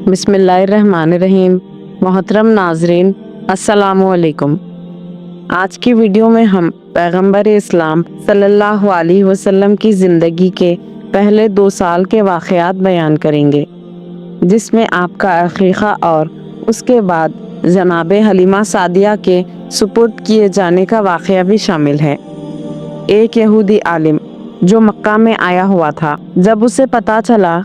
بسم اللہ الرحمن الرحیم۔ محترم ناظرین، السلام علیکم۔ آج کی ویڈیو میں ہم پیغمبر اسلام صلی اللہ علیہ وسلم کی زندگی کے پہلے 2 سال کے واقعات بیان کریں گے، جس میں آپ کا عقیقہ اور اس کے بعد جناب حلیمہ سعدیہ کے سپرد کیے جانے کا واقعہ بھی شامل ہے۔ ایک یہودی عالم جو مکہ میں آیا ہوا تھا، جب اسے پتا چلا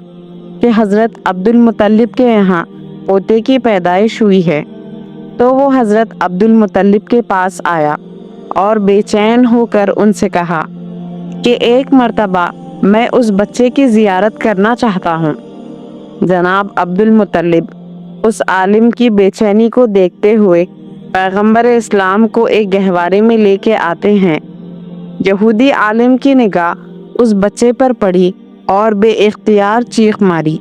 کہ حضرت عبد المطلب کے یہاں پوتے کی پیدائش ہوئی ہے، تو وہ حضرت عبد المطلب کے پاس آیا اور بے چین ہو کر ان سے کہا کہ ایک مرتبہ میں اس بچے کی زیارت کرنا چاہتا ہوں۔ جناب عبد المطلب اس عالم کی بے چینی کو دیکھتے ہوئے پیغمبر اسلام کو ایک گہوارے میں لے کے آتے ہیں۔ یہودی عالم کی نگاہ اس بچے پر پڑی اور بے اختیار چیخ ماری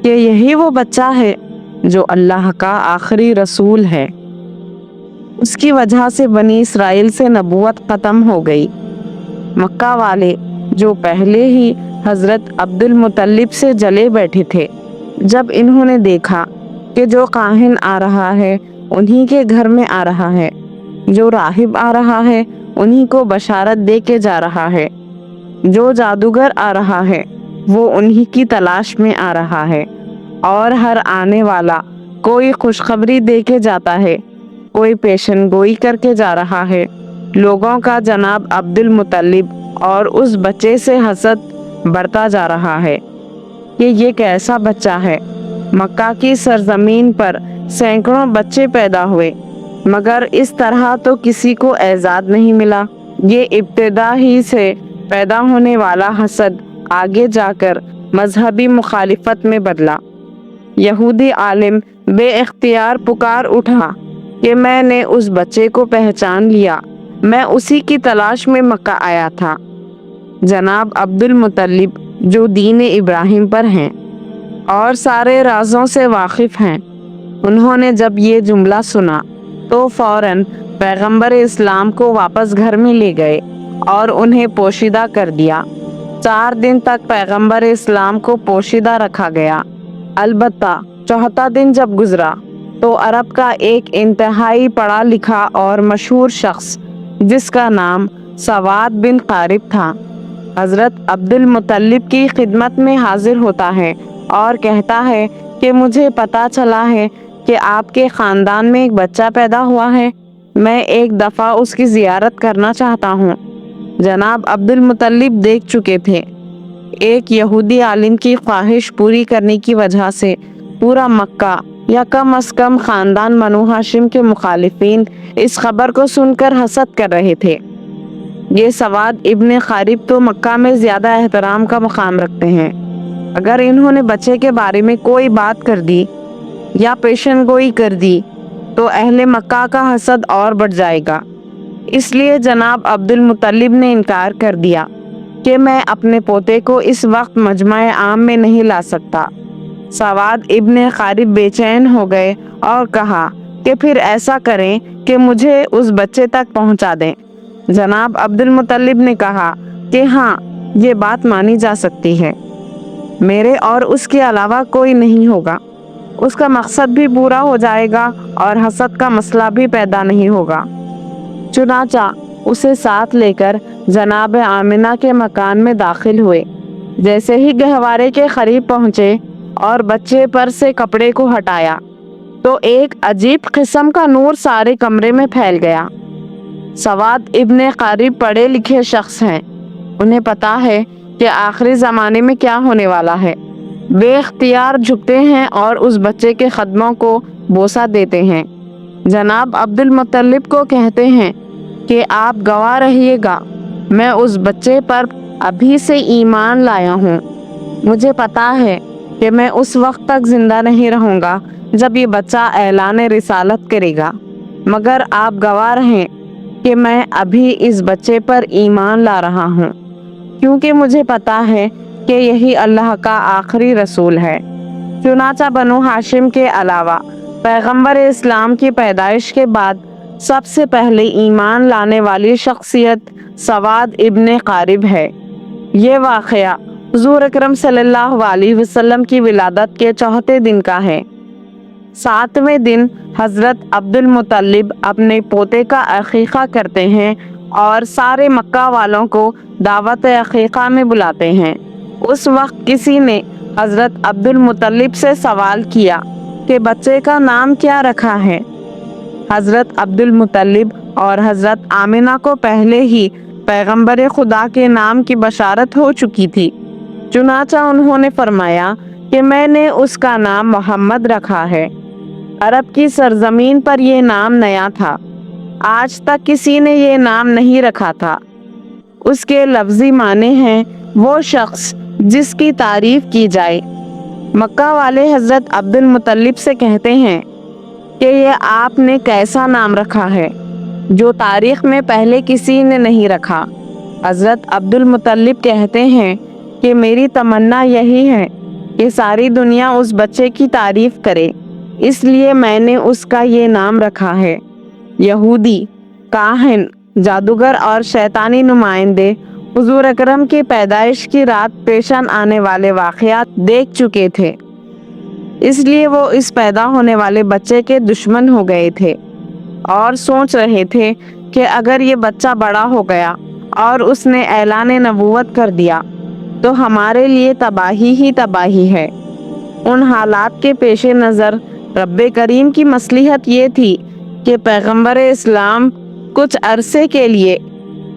کہ یہی وہ بچہ ہے جو اللہ کا آخری رسول ہے۔ اس کی وجہ سے بنی اسرائیل سے نبوت ختم ہو گئی۔ مکہ والے جو پہلے ہی حضرت عبد المطلب سے جلے بیٹھے تھے، جب انہوں نے دیکھا کہ جو کاہن آ رہا ہے انہی کے گھر میں آ رہا ہے، جو راہب آ رہا ہے انہی کو بشارت دے کے جا رہا ہے، جو جادوگر آ رہا ہے وہ انہی کی تلاش میں آ رہا ہے، اور ہر آنے والا کوئی خوشخبری دے کے جاتا ہے، کوئی پیشن گوئی کر کے جا رہا ہے، لوگوں کا جناب عبد المطلب اور اس بچے سے حسد بڑھتا جا رہا ہے کہ یہ کیسا بچہ ہے۔ مکہ کی سرزمین پر سینکڑوں بچے پیدا ہوئے، مگر اس طرح تو کسی کو اعزاز نہیں ملا۔ یہ ابتدا ہی سے پیدا ہونے والا حسد آگے جا کر مذہبی مخالفت میں بدلا۔ یہودی عالم بے اختیار پکار اٹھا کہ میں نے اس بچے کو پہچان لیا، میں اسی کی تلاش میں مکہ آیا تھا۔ جناب عبد المطلب جو دین ابراہیم پر ہیں اور سارے رازوں سے واقف ہیں، انہوں نے جب یہ جملہ سنا تو فوراً پیغمبر اسلام کو واپس گھر میں لے گئے اور انہیں پوشیدہ کر دیا۔ 4 دن تک پیغمبر اسلام کو پوشیدہ رکھا گیا۔ البتہ 4تھا دن جب گزرا تو عرب کا ایک انتہائی پڑھا لکھا اور مشہور شخص جس کا نام سواد بن قارب تھا، حضرت عبد المطلب کی خدمت میں حاضر ہوتا ہے اور کہتا ہے کہ مجھے پتا چلا ہے کہ آپ کے خاندان میں ایک بچہ پیدا ہوا ہے، میں ایک دفعہ اس کی زیارت کرنا چاہتا ہوں۔ جناب عبد المطلب دیکھ چکے تھے، ایک یہودی عالم کی خواہش پوری کرنے کی وجہ سے پورا مکہ یا کم از کم خاندان بنو ہاشم کے مخالفین اس خبر کو سن کر حسد کر رہے تھے۔ یہ سواد ابن قارب تو مکہ میں زیادہ احترام کا مقام رکھتے ہیں، اگر انہوں نے بچے کے بارے میں کوئی بات کر دی یا پیشن گوئی کر دی تو اہل مکہ کا حسد اور بڑھ جائے گا۔ اس لیے جناب عبد المطلب نے انکار کر دیا کہ میں اپنے پوتے کو اس وقت مجمع عام میں نہیں لا سکتا۔ سواد ابن قارب بے چین ہو گئے اور کہا کہ پھر ایسا کریں کہ مجھے اس بچے تک پہنچا دیں۔ جناب عبد المطلب نے کہا کہ ہاں، یہ بات مانی جا سکتی ہے، میرے اور اس کے علاوہ کوئی نہیں ہوگا، اس کا مقصد بھی پورا ہو جائے گا اور حسد کا مسئلہ بھی پیدا نہیں ہوگا۔ چنانچہ اسے ساتھ لے کر جناب آمنہ کے مکان میں داخل ہوئے۔ جیسے ہی گہوارے کے قریب پہنچے اور بچے پر سے کپڑے کو ہٹایا تو ایک عجیب قسم کا نور سارے کمرے میں پھیل گیا۔ سواد ابن قارب پڑھے لکھے شخص ہیں، انہیں پتا ہے کہ آخری زمانے میں کیا ہونے والا ہے۔ بے اختیار جھکتے ہیں اور اس بچے کے قدموں کو بوسہ دیتے ہیں۔ جناب عبد المطلب کو کہتے ہیں کہ آپ گواہ رہیے گا، میں اس بچے پر ابھی سے ایمان لایا ہوں۔ مجھے پتا ہے کہ میں اس وقت تک زندہ نہیں رہوں گا جب یہ بچہ اعلان رسالت کرے گا، مگر آپ گواہ رہیں کہ میں ابھی اس بچے پر ایمان لا رہا ہوں، کیونکہ مجھے پتا ہے کہ یہی اللہ کا آخری رسول ہے۔ چنانچہ بنو ہاشم کے علاوہ پیغمبر اسلام کی پیدائش کے بعد سب سے پہلے ایمان لانے والی شخصیت سواد ابن قارب ہے۔ یہ واقعہ हुजूर अकरम सल्लल्लाहु अलैहि वसल्लम की विलादत के चौथे दिन का है। 7वें दिन हजरत अब्दुल मुत्तलिब अपने पोते का अकीका करते हैं और सारे मक्का वालों को दावत अकीका में बुलाते हैं। उस वक्त किसी ने हजरत अब्दुल मुत्तलिब से सवाल किया कि बच्चे का नाम क्या रखा है। हजरत अब्दुल मुत्तलिब और हजरत आमिना को पहले ही पैगंबर खुदा के नाम की बशारत हो चुकी थी। चुनाचा उन्होंने फरमाया कि मैंने उसका नाम मोहम्मद रखा है। अरब की सरजमीन पर यह नाम नया था, आज तक किसी ने ये नाम नहीं रखा था। उसके लफ्जी माने हैं वो शख्स जिसकी तारीफ की जाए। मक्का वाले हजरत अब्दुल मुत्तलिब से कहते हैं कि ये आपने कैसा नाम रखा है जो तारीख में पहले किसी ने नहीं रखा। हजरत अब्दुल मुत्तलिब कहते हैं कि मेरी तमन्ना यही है कि सारी दुनिया उस बच्चे की तारीफ करे, इसलिए मैंने उसका ये नाम रखा है। यहूदी, काहिन, जादूगर और शैतानी नुमाइंदे हुजूर अकरम की पैदाइश की रात पेशन आने वाले वाक़यात देख चुके थे, इसलिए वो इस पैदा होने वाले बच्चे के दुश्मन हो गए थे और सोच रहे थे कि अगर ये बच्चा बड़ा हो गया और उसने ऐलान नबूवत कर दिया तो हमारे लिए तबाही ही तबाही है। उन हालात के पेश नज़र रब्बे करीम की मसलिहत ये थी कि पैगंबर इस्लाम कुछ अरसे के लिए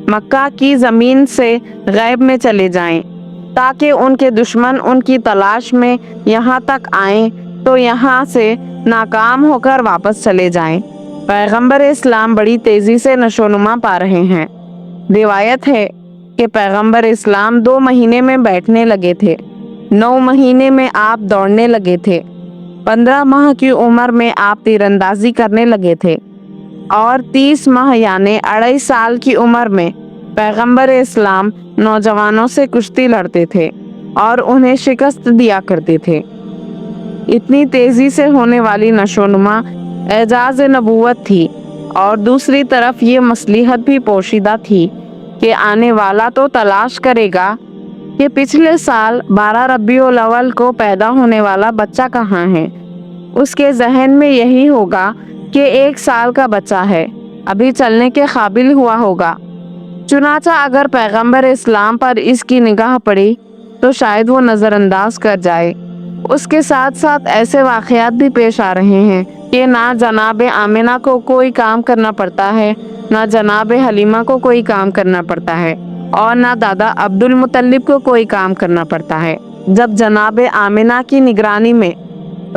मक्का की ज़मीन से गैब में चले जाएं, ताकि उनके दुश्मन उनकी तलाश में यहाँ तक आएं तो यहाँ से नाकाम होकर वापस चले जाएं। पैगंबर इस्लाम बड़ी तेज़ी से नशोनुमा पा रहे हैं। रिवायत है कि पैगंबर इस्लाम 2 महीने में बैठने लगे थे, 9 महीने में आप दौड़ने लगे थे, 15 माह की उम्र में आप तीरंदाजी करने लगे थे और 30 माह यानी 2.5 साल की उम्र में पैगंबर इस्लाम नौजवानों से कुश्ती लड़ते थे और उन्हें शिकस्त दिया करते थे। इतनी तेजी से होने वाली नशोनुमा एजाज नबूवत थी और दूसरी तरफ ये मसलिहत भी पोशीदा थी कि आने वाला तो तलाश करेगा कि पिछले साल 12 रबीउल अव्वल को पैदा होने वाला बच्चा कहाँ है। उसके जहन में यही होगा कि 1 साल का बच्चा है, अभी चलने के काबिल हुआ होगा। चुनाचा अगर पैगंबर इस्लाम पर इसकी निगाह पड़ी तो शायद वो नज़रअंदाज कर जाए। उसके साथ साथ ऐसे वाक़यात भी पेश आ रहे हैं कि ना जनाब आमिना को कोई काम करना पड़ता है, ना जनाब हलीमा को कोई काम करना पड़ता है और ना दादा अब्दुल मुत्तलिब को कोई काम करना पड़ता है। जब जनाब आमिना की निगरानी में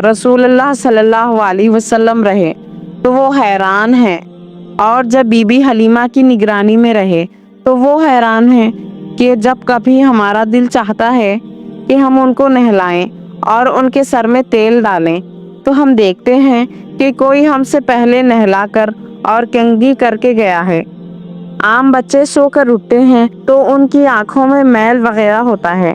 रसूलुल्लाह सल्लल्लाहु अलैहि वसल्लम रहे तो वो हैरान हैं, और जब बीबी हलीमा की निगरानी में रहे तो वो हैरान हैं कि जब कभी हमारा दिल चाहता है कि हम उनको नहलाएं और उनके सर में तेल डालें तो हम देखते हैं कि कोई हमसे पहले नहलाकर और कंघी करके गया है। आम बच्चे सोकर उठते हैं तो उनकी आंखों में मैल वगैरह होता है,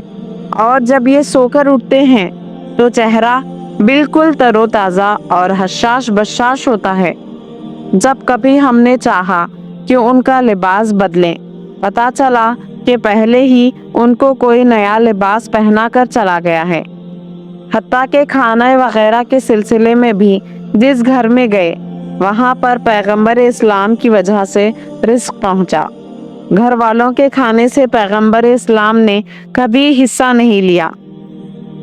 और जब ये सोकर उठते हैं तो चेहरा बिल्कुल तरोताज़ा और हशाश बशाश होता है। जब कभी हमने चाहा कि उनका लिबास बदलें, पता चला कि पहले ही उनको कोई नया लिबास पहना कर चला गया है। हत्ता के खाने वगैरह के सिलसिले में भी जिस घर में गए वहाँ पर पैगंबर इस्लाम की वजह से रिस्क पहुँचा। घर वालों के खाने से पैगंबर इस्लाम ने कभी हिस्सा नहीं लिया,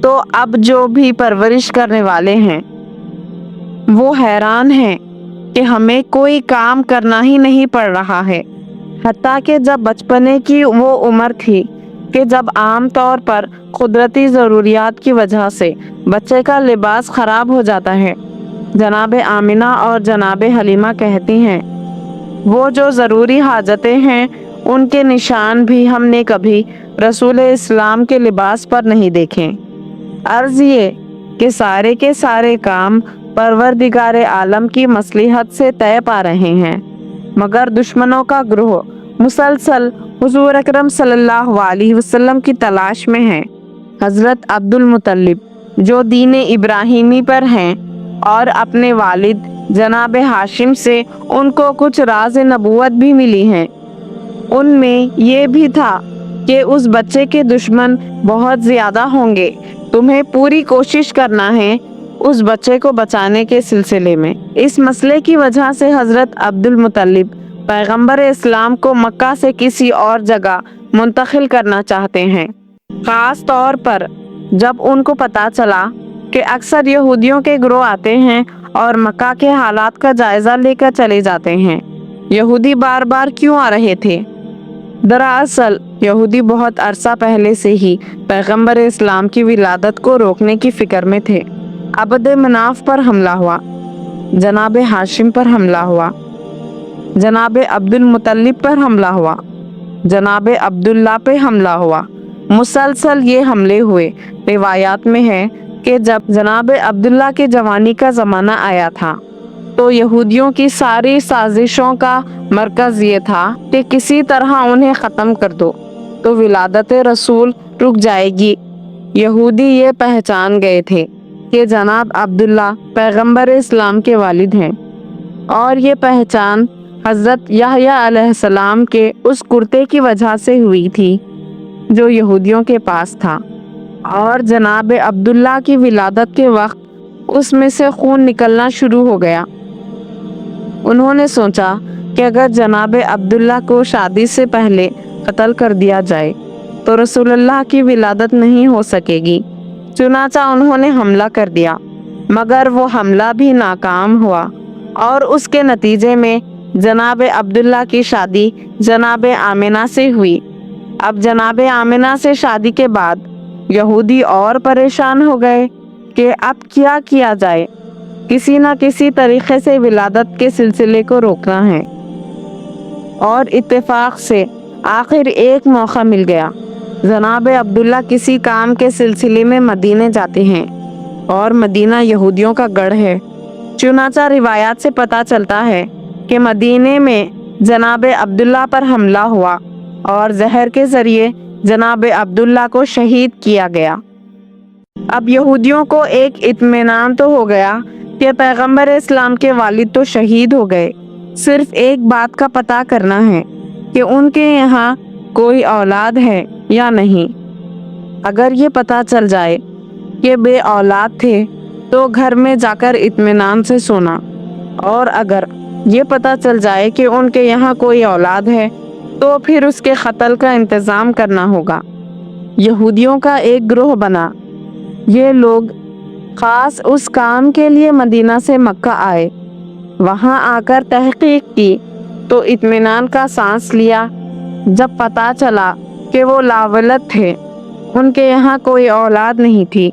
तो अब जो भी परवरिश करने वाले हैं वो हैरान हैं कि हमें कोई काम करना ही नहीं पड़ रहा है। हत्ता कि जब बचपने की वो उम्र थी कि जब आम तौर पर कुदरती ज़रूरियात की वजह से बच्चे का लिबास ख़राब हो जाता है, जनाब आमिना और जनाब हलीमा कहती हैं वो जो ज़रूरी हाजतें हैं उनके निशान भी हमने कभी रसूल इस्लाम के लिबास पर नहीं देखे। अर्ज़ ये कि सारे के सारे काम परवरदिगार आलम की मसलिहत से तय पा रहे हैं, मगर दुश्मनों का ग्रोह मुसलसल हुजूर अकरम सल्लल्लाहु अलैहि वसल्लम की तलाश में है। हज़रत अब्दुल मुत्तलिब जो दीन इब्राहिमी पर हैं और अपने वालिद जनाब हाशिम से उनको कुछ राज नबूवत भी मिली हैं, उनमें ये भी था کہ اس بچے کے دشمن بہت زیادہ ہوں گے، تمہیں پوری کوشش کرنا ہے اس بچے کو بچانے کے سلسلے میں۔ اس مسئلے کی وجہ سے حضرت عبد المطلب پیغمبر اسلام کو مکہ سے کسی اور جگہ منتقل کرنا چاہتے ہیں، خاص طور پر جب ان کو پتہ چلا کہ اکثر یہودیوں کے گروہ آتے ہیں اور مکہ کے حالات کا جائزہ لے کر چلے جاتے ہیں۔ یہودی بار بار کیوں آ رہے تھے؟ دراصل یہودی بہت عرصہ پہلے سے ہی پیغمبر اسلام کی ولادت کو روکنے کی فکر میں تھے۔ عبد مناف پر حملہ ہوا، جناب ہاشم پر حملہ ہوا، جناب عبد المطلب پر حملہ ہوا، جناب عبداللہ پہ حملہ ہوا، مسلسل یہ حملے ہوئے۔ روایات میں ہے کہ جب جناب عبداللہ کے جوانی کا زمانہ آیا تھا تو یہودیوں کی ساری سازشوں کا مرکز یہ تھا کہ کسی طرح انہیں ختم کر دو تو ولادت رسول رک جائے گی۔ یہودی یہ پہچان گئے تھے کہ جناب عبداللہ پیغمبر اسلام کے والد ہیں، اور یہ پہچان حضرت یحییٰ علیہ السلام کے اس کرتے کی وجہ سے ہوئی تھی جو یہودیوں کے پاس تھا، اور جناب عبداللہ کی ولادت کے وقت اس میں سے خون نکلنا شروع ہو گیا۔ انہوں نے سوچا کہ اگر جناب عبداللہ کو شادی سے پہلے قتل کر دیا جائے تو رسول اللہ کی ولادت نہیں ہو سکے گی، چنانچہ انہوں نے حملہ کر دیا، مگر وہ حملہ بھی ناکام ہوا، اور اس کے نتیجے میں جناب عبداللہ کی شادی جناب آمنہ سے ہوئی۔ اب جناب آمنہ سے شادی کے بعد یہودی اور پریشان ہو گئے کہ اب کیا کیا جائے، کسی نہ کسی طریقے سے ولادت کے سلسلے کو روکنا ہے، اور اتفاق سے آخر ایک موقع مل گیا۔ جناب عبداللہ کسی کام کے سلسلے میں مدینے جاتے ہیں، اور مدینہ یہودیوں کا گڑھ ہے، چنانچہ روایات سے پتہ چلتا ہے کہ مدینے میں جناب عبداللہ پر حملہ ہوا اور زہر کے ذریعے جناب عبداللہ کو شہید کیا گیا۔ اب یہودیوں کو ایک اطمینان تو ہو گیا کہ پیغمبر اسلام کے والد تو شہید ہو گئے، صرف ایک بات کا پتہ کرنا ہے کہ ان کے یہاں کوئی اولاد ہے یا نہیں۔ اگر یہ پتہ چل جائے کہ بے اولاد تھے تو گھر میں جا کر اطمینان سے سونا، اور اگر یہ پتہ چل جائے کہ ان کے یہاں کوئی اولاد ہے تو پھر اس کے قتل کا انتظام کرنا ہوگا۔ یہودیوں کا ایک گروہ بنا، یہ لوگ خاص اس کام کے لیے مدینہ سے مکہ آئے، وہاں آ کر تحقیق کی تو اطمینان کا سانس لیا جب پتہ چلا کہ وہ لاولد تھے، ان کے یہاں کوئی اولاد نہیں تھی،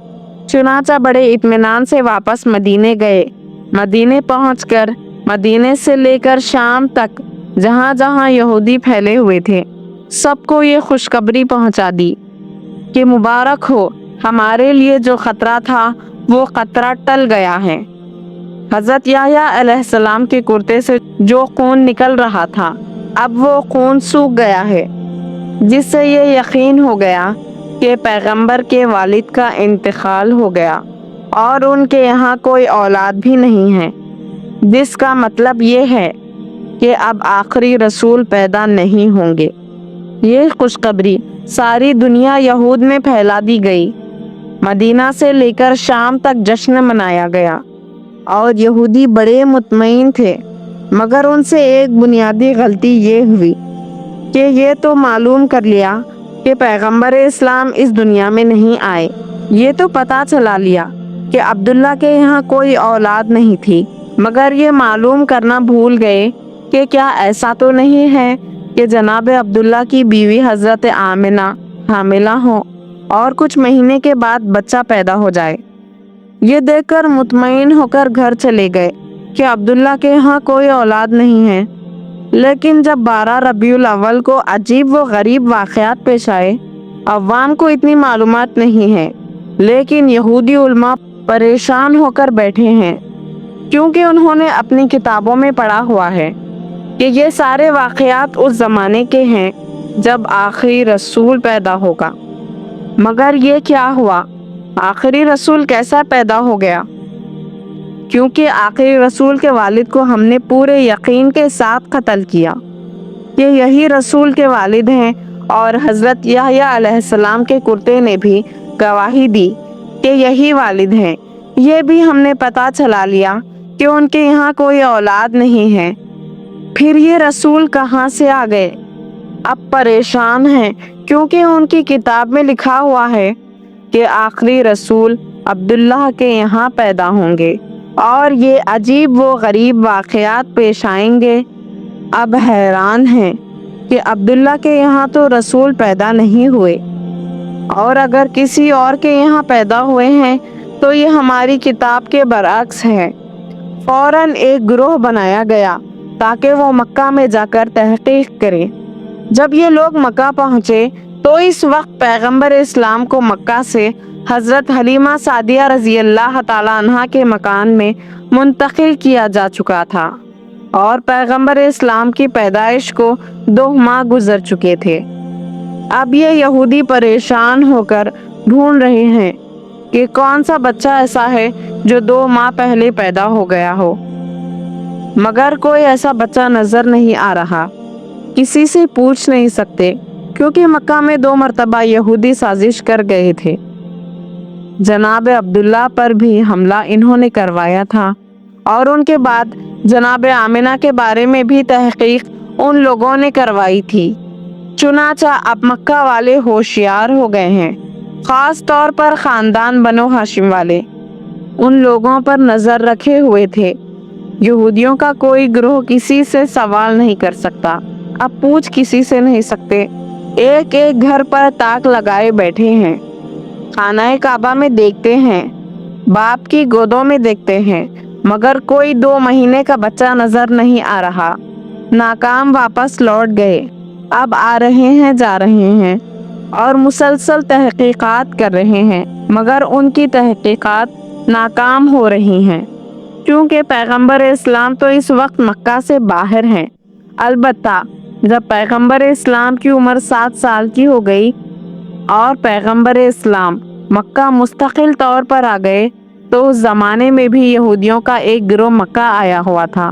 چنانچہ بڑے اطمینان سے واپس مدینے گئے۔ مدینے پہنچ کر مدینے سے لے کر شام تک جہاں جہاں یہودی پھیلے ہوئے تھے سب کو یہ خوشخبری پہنچا دی کہ مبارک ہو، ہمارے لیے جو خطرہ تھا وہ خطرہ ٹل گیا ہے۔ حضرت یحییٰ علیہ السلام کے کرتے سے جو خون نکل رہا تھا اب وہ خون سوکھ گیا ہے، جس سے یہ یقین ہو گیا کہ پیغمبر کے والد کا انتقال ہو گیا اور ان کے یہاں کوئی اولاد بھی نہیں ہے، جس کا مطلب یہ ہے کہ اب آخری رسول پیدا نہیں ہوں گے۔ یہ خوشخبری ساری دنیا یہود میں پھیلا دی گئی۔ مدینہ سے لے کر شام تک جشن منایا گیا، اور یہودی بڑے مطمئن تھے، مگر ان سے ایک بنیادی غلطی یہ ہوئی کہ یہ تو معلوم کر لیا کہ پیغمبر اسلام اس دنیا میں نہیں آئے، یہ تو پتہ چلا لیا کہ عبداللہ کے یہاں کوئی اولاد نہیں تھی، مگر یہ معلوم کرنا بھول گئے کہ کیا ایسا تو نہیں ہے کہ جناب عبداللہ کی بیوی حضرت آمنہ حاملہ ہو اور کچھ مہینے کے بعد بچہ پیدا ہو جائے۔ یہ دیکھ کر مطمئن ہو کر گھر چلے گئے کہ عبداللہ کے ہاں کوئی اولاد نہیں ہے، لیکن جب 12 ربیع الاول کو عجیب و غریب واقعات پیش آئے۔ عوام کو اتنی معلومات نہیں ہے، لیکن یہودی علماء پریشان ہو کر بیٹھے ہیں، کیونکہ انہوں نے اپنی کتابوں میں پڑھا ہوا ہے کہ یہ سارے واقعات اس زمانے کے ہیں جب آخری رسول پیدا ہوگا۔ مگر یہ کیا ہوا؟ آخری رسول کیسا پیدا ہو گیا؟ کیونکہ آخری رسول کے والد کو ہم نے پورے یقین کے ساتھ قتل کیا کہ یہی رسول کے والد ہیں और हजरत याह्या अलैहिस्सलाम के कुर्ते ने भी गवाही दी कि यही वालिद हैं। ये भी हमने पता चला लिया कि उनके यहाँ कोई औलाद नहीं है। फिर ये रसूल कहाँ से आ गए? अब परेशान हैं क्योंकि उनकी किताब में लिखा हुआ है कि आखिरी रसूल अब्दुल्लाह के यहाँ पैदा होंगे और ये अजीब व गरीब वाक़यात पेश आएंगे। अब हैरान हैं कि अब्दुल्ला के यहाँ तो रसूल पैदा नहीं हुए, और अगर किसी और के यहाँ पैदा हुए हैं तो ये हमारी किताब के बरअक्स है। फौरन एक ग्रोह बनाया गया ताकि वो मक्का में जाकर तहकीक करें। जब ये लोग मक्का पहुँचे तो इस वक्त पैगंबर इस्लाम को मक्का से हज़रत हलीमा सादिया रज़ी अल्लाह ताला अन्हा के मकान में मुंतकिल किया जा चुका था, और पैगंबर इस्लाम की पैदाइश को 2 माह गुजर चुके थे। अब ये यहूदी परेशान होकर ढूंढ रहे हैं कि कौन सा बच्चा ऐसा है जो 2 माह पहले पैदा हो गया हो, मगर कोई ऐसा बच्चा नजर नहीं आ रहा। किसी से पूछ नहीं सकते क्योंकि मक्का में 2 मरतबा यहूदी साजिश कर गए थे। जनाब अब्दुल्ला पर भी हमला इन्होंने करवाया था, और उनके बाद जनाब आमिना के बारे में भी तहकीक उन लोगों ने करवाई थी। चुनाचा अब मक्का वाले होशियार हो गए हैं, खास तौर पर खानदान बनो हाशिम वाले उन लोगों पर नजर रखे हुए थे। यहूदियों का कोई ग्रोह किसी से सवाल नहीं कर सकता, अब पूछ किसी से नहीं सकते। एक एक घर पर ताक लगाए बैठे हैं, खानाए काबा में देखते हैं, बाप की गोदों में देखते हैं, मगर कोई 2 महीने का बच्चा नजर नहीं आ रहा। नाकाम वापस लौट गए, अब आ रहे हैं जा रहे हैं और मुसलसल तहकीकात कर रहे हैं, मगर उनकी तहकीकात नाकाम हो रही हैं क्योंकि पैगंबर इस्लाम तो इस वक्त मक्का से बाहर हैं। अलबत्ता जब पैगंबर इस्लाम की उम्र 7 साल की हो गई और पैगंबर इस्लाम मक्का मुस्तकिल तौर पर आ गए तो उस ज़माने में भी यहूदियों का एक गिरोह मक्का आया हुआ था।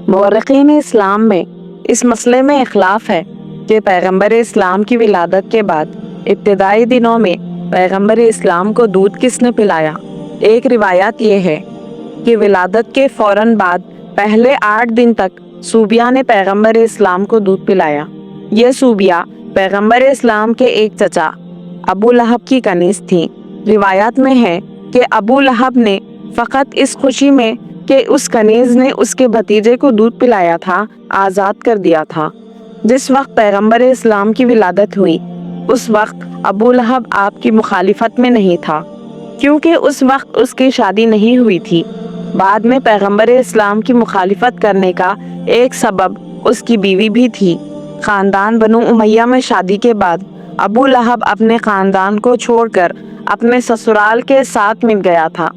मुअर्रिखीन इस्लाम में इस मसले में इख्लाफ है कि पैगंबर इस्लाम की विलादत के बाद इब्तिदाई दिनों में पैगंबर इस्लाम को दूध किसने पिलाया। एक रिवायत ये है कि विलादत के फौरन बाद पहले 8 दिन तक सूबिया ने पैगंबर इस्लाम को दूध पिलाया। ये सूबिया पैगंबर इस्लाम के एक चचा अबू लहब की कनीज थी। रिवायत में है कि अबू लहब ने फ़कत इस खुशी में कि उस कनीज ने उसके भतीजे को दूध पिलाया था, आज़ाद कर दिया था। जिस वक्त पैगंबर इस्लाम की विलादत हुई उस वक्त अबू लहब आपकी मुखालिफत में नहीं था, क्योंकि उस वक्त उसकी शादी नहीं हुई थी। बाद में पैगंबर इस्लाम की मुखालिफत करने का एक सबब उसकी बीवी भी थी। ख़ानदान बनु उमैया में शादी के बाद अबू लहब अपने ख़ानदान को छोड़कर अपने ससुराल के साथ मिल गया था।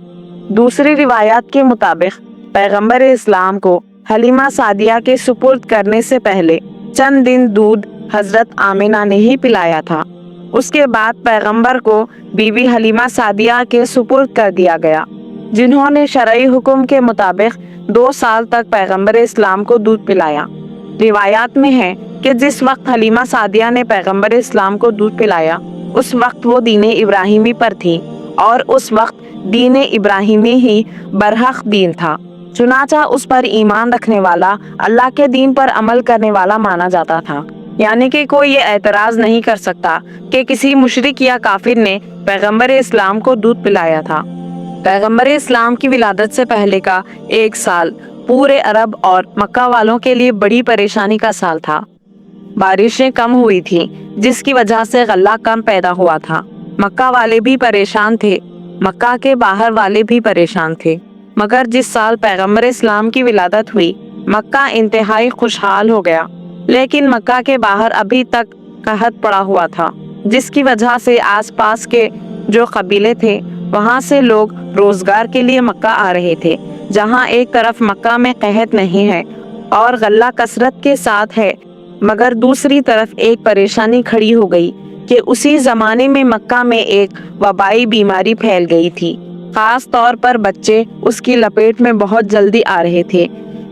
दूसरी रिवायत के मुताबिक पैगंबर इस्लाम को हलीमा सादिया के सुपुर्द करने से पहले चंद दिन दूध हजरत आमिना ने ही पिलाया था। उसके बाद पैगंबर को बीवी हलीमा सादिया के सुपुर्द कर दिया गया, जिन्होंने शरई हुक्म के मुताबिक 2 साल तक पैगंबर इस्लाम को दूध पिलाया। रिवायात में है कि जिस वक्त हलीमा सादिया ने पैगंबर इस्लाम को दूध पिलाया उस वक्त वो दीन इब्राहिमी पर थी, और उस वक्त दीन इब्राहिमी ही बरहक दीन था। चुनाचा उस पर ईमान रखने वाला, अल्लाह के दीन पर अमल करने वाला माना जाता था। यानी कि कोई ये एतराज़ नहीं कर सकता कि किसी मुशरिक या काफिर ने पैगंबर इस्लाम को दूध पिलाया था। पैगंबर इस्लाम की विलादत से पहले का 1 साल पूरे अरब और मक्का वालों के लिए बड़ी परेशानी का साल था। बारिशें कम हुई थी, जिसकी वजह से गल्ला कम पैदा हुआ था। मक्का वाले भी परेशान थे, मक्का के बाहर वाले भी परेशान थे। मगर जिस साल पैगंबर इस्लाम की विलादत हुई मक्का इंतहाई खुशहाल हो गया, लेकिन मक्का के बाहर अभी तक कहत पड़ा हुआ था, जिसकी वजह से आसपास के जो कबीले थे वहाँ से लोग रोजगार के लिए मक्का आ रहे थे। जहाँ एक तरफ मक्का में कहत नहीं है और गल्ला कसरत के साथ है, मगर दूसरी तरफ एक परेशानी खड़ी हो गई कि उसी जमाने में मक्का में एक वबाई बीमारी फैल गई थी। खास तौर पर बच्चे उसकी लपेट में बहुत जल्दी आ रहे थे।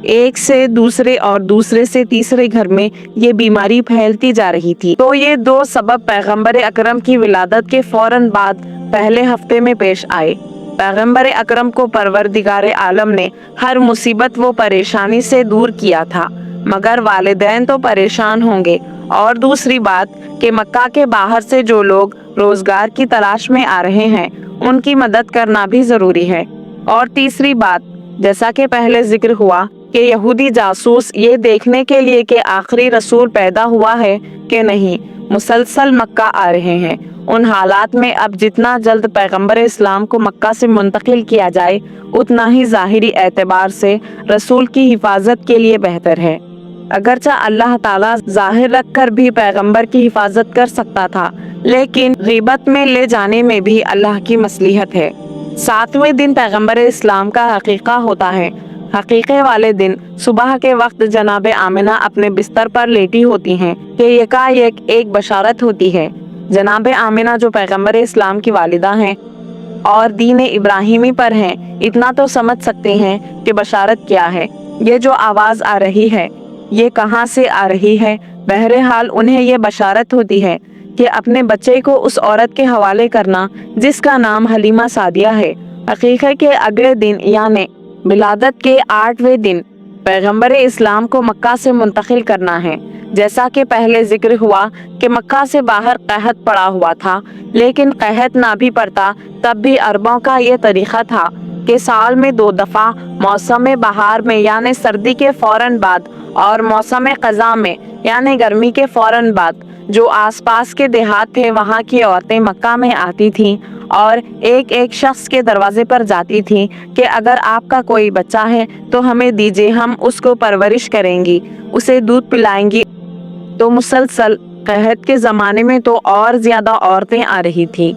एक से दूसरे और दूसरे से तीसरे घर में ये बीमारी फैलती जा रही थी। तो ये दो सबब पैगंबर अकरम की विलादत के फौरन बाद पहले हफ्ते में पेश आए। पैगंबर अकरम को परवरदिगार आलम ने हर मुसीबत व परेशानी से दूर किया था, मगर वालिदैन तो परेशान होंगे। और दूसरी बात कि मक्का के बाहर से जो लोग रोजगार की तलाश में आ रहे हैं, उनकी मदद करना भी जरूरी है। और तीसरी बात, जैसा कि पहले जिक्र हुआ कि यहूदी जासूस ये देखने के लिए कि आखिरी रसूल पैदा हुआ है कि नहीं, मुसलसल मक्का आ रहे हैं। उन हालात में अब जितना जल्द पैगंबर इस्लाम को मक्का से मुंतकिल किया जाए, उतना ही ज़ाहिरी एतबार से रसूल की हिफाजत के लिए बेहतर है। अगरचा अल्लाह ताला जाहिर रखकर भी पैगंबर की हिफाजत कर सकता था, लेकिन ग़ीबत में ले जाने में भी अल्लाह की मसलिहत है। 7वें दिन पैगंबर इस्लाम का हकीका होता है। हकीके वाले दिन सुबह के वक्त जनाब आमिना अपने बिस्तर पर लेटी होती हैं कि यकायक एक बशारत होती है। जनाब आमिना जो पैगंबर इस्लाम की वालिदा हैं और दीन इब्राहिमी पर हैं, इतना तो समझ सकते हैं कि बशारत क्या है। ये जो आवाज़ आ रही है, ये कहाँ से आ रही है? बहरहाल उन्हें ये बशारत होती है कि अपने बच्चे को उस औरत के हवाले करना जिसका नाम हलीमा सादिया है। हकीकत के अगले दिन यानी विलादत के 8वें दिन पैगंबर इस्लाम को मक्का से मुंतकिल करना है। जैसा कि पहले जिक्र हुआ कि मक्का से बाहर कहत पड़ा हुआ था, लेकिन कहत ना भी पड़ता तब भी अरबों का ये तरीका था कि साल में 2 दफ़ा मौसम बहार में यानी सर्दी के फौरन बाद और मौसम क़ज़ा में यानी गर्मी के फौरन बाद जो आसपास के देहात थे, वहाँ की औरतें मक्का में आती थीं और एक एक शख्स के दरवाजे पर जाती थीं कि अगर आपका कोई बच्चा है तो हमें दीजिए, हम उसको परवरिश करेंगी, उसे दूध पिलाएंगी। तो मुसलसल कहत के ज़माने में तो और ज़्यादा औरतें आ रही थीं।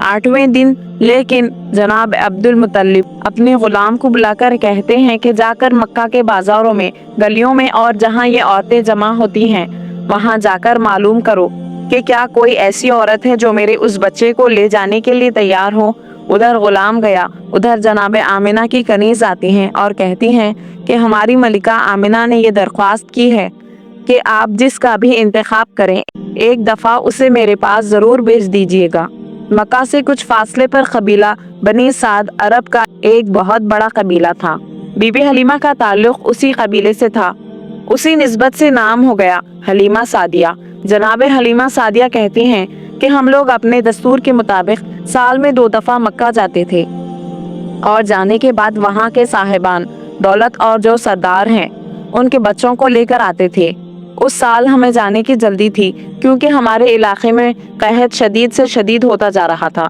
8वें दिन लेकिन जनाब अब्दुल मुत्तलिब अपने गुलाम को बुलाकर कहते हैं कि जाकर मक्का के बाजारों में, गलियों में और जहाँ ये औरतें जमा होती हैं, वहाँ जाकर मालूम करो कि क्या कोई ऐसी औरत है जो मेरे उस बच्चे को ले जाने के लिए तैयार हो। उधर गुलाम गया, उधर जनाब आमिना की कनीज आती हैं और कहती हैं कि हमारी मलिका आमिना ने ये दरख्वास्त की है कि आप जिसका भी इंतखाब करें, एक दफ़ा उसे मेरे पास ज़रूर भेज दीजिएगा। मक्का से कुछ फासले पर कबीला बनी साद अरब का एक बहुत बड़ा कबीला था। बीबी हलीमा का ताल्लुक उसी कबीले से था, उसी निस्बत से नाम हो गया हलीमा सादिया। जनाब हलीमा सादिया कहती हैं कि हम लोग अपने दस्तूर के मुताबिक साल में 2 दफ़ा मक्का जाते थे और जाने के बाद वहाँ के साहिबान दौलत और जो सरदार हैं, उनके बच्चों को लेकर आते थे। उस साल हमें जाने की जल्दी थी क्योंकि हमारे इलाके में कहत शदीद से शदीद होता जा रहा था।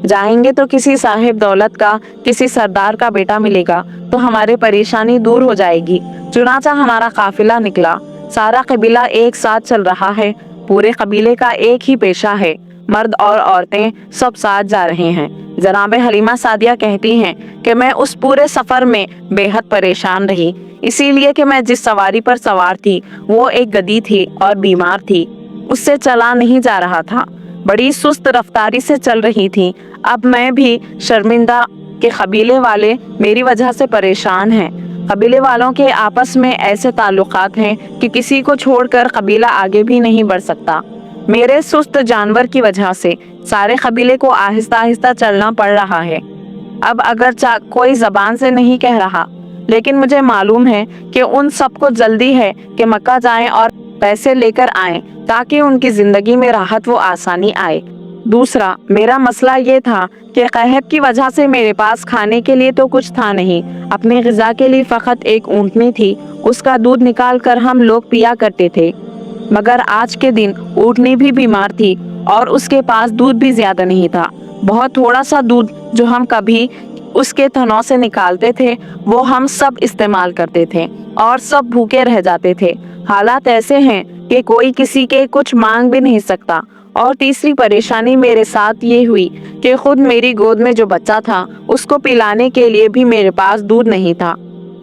जाएंगे तो किसी साहिब दौलत का, किसी सरदार का बेटा मिलेगा तो हमारी परेशानी दूर हो जाएगी। चुनाचा हमारा काफिला निकला। सारा कबीला एक साथ चल रहा है। पूरे कबीले का एक ही पेशा है, मर्द और औरतें सब साथ जा रहे हैं। जनाब हलीमा सादिया कहती हैं कि मैं उस पूरे सफर में बेहद परेशान रही, इसीलिए कि मैं जिस सवारी पर सवार थी वो एक गधी थी और बीमार थी, उससे चला नहीं जा रहा था, बड़ी सुस्त रफ्तारी से चल रही थी। अब मैं भी शर्मिंदा कि कबीले वाले मेरी वजह से परेशान हैं। कबीले वालों के आपस में ऐसे ताल्लुकात हैं कि किसी को छोड़कर कबीला आगे भी नहीं बढ़ सकता। मेरे सुस्त जानवर की वजह से सारे कबीले को आहिस्ता आहिस्ता चलना पड़ रहा है। अब अगर कोई जबान से नहीं कह रहा, लेकिन मुझे मालूम है कि उन सबको जल्दी है कि मक्का जाएं और पैसे लेकर आएं ताकि उनकी जिंदगी में राहत व आसानी आए। दूसरा मेरा मसला ये था कि कहत की वजह से मेरे पास खाने के लिए तो कुछ था नहीं। अपने ग़िज़ा के लिए फ़कत एक ऊँटनी थी, उसका दूध निकाल कर हम लोग पिया करते थे। मगर आज के दिन ऊँटनी भी बीमार थी और उसके पास दूध भी ज़्यादा नहीं था। बहुत थोड़ा सा दूध जो हम कभी उसके थनों से निकालते थे वो हम सब इस्तेमाल करते थे और सब भूखे रह जाते थे। हालात ऐसे हैं कि कोई किसी के कुछ मांग भी नहीं सकता। और तीसरी परेशानी मेरे साथ ये हुई कि खुद मेरी गोद में जो बच्चा था उसको पिलाने के लिए भी मेरे पास दूध नहीं था,